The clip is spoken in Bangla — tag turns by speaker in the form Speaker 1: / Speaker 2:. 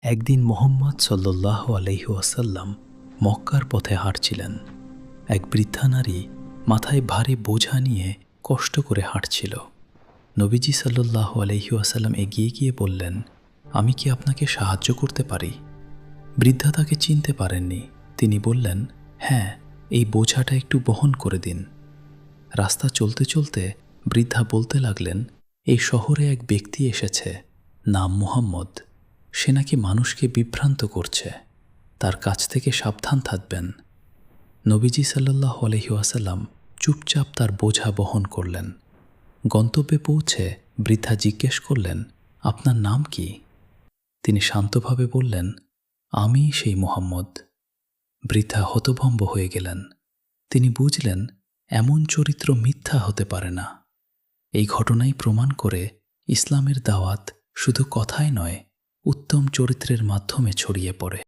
Speaker 1: একদিন মুহাম্মদ সাল্লাল্লাহু আলাইহি ওয়াসাল্লাম মক্কার পথে হাঁটছিলেন। এক বৃদ্ধা নারী মাথায় ভারী বোঝা নিয়ে কষ্ট করে হাঁটছিল। নবীজি সাল্লাল্লাহু আলাইহি ওয়াসাল্লাম এগিয়ে গিয়ে বললেন, আমি কি আপনাকে সাহায্য করতে পারি? বৃদ্ধা তাকে চিনতে পারেননি। তিনি বললেন, হ্যাঁ, এই বোঝাটা একটু বহন করে দিন। রাস্তা চলতে চলতে বৃদ্ধা বলতে লাগলেন, এই শহরে এক ব্যক্তি এসেছে, নাম মুহাম্মদ। সে নাকি মানুষকে বিভ্রান্ত করছে, তার কাছ থেকে সাবধান থাকবেন। নবীজি সাল্লাল্লাহু আলাইহি ওয়াসাল্লাম চুপচাপ তার বোঝা বহন করলেন। গন্তব্যে পৌঁছে বৃদ্ধা জিজ্ঞেস করলেন, আপনার নাম কি? তিনি শান্তভাবে বললেন, আমি সেই মুহাম্মদ। বৃদ্ধা হতভম্ব হয়ে গেলেন। তিনি বুঝলেন, এমন চরিত্র মিথ্যা হতে পারে না। এই ঘটনাই প্রমাণ করে ইসলামের দাওয়াত শুধু কথায় নয়, উত্তম চরিত্রের মাধ্যমে ছড়িয়ে পড়ে।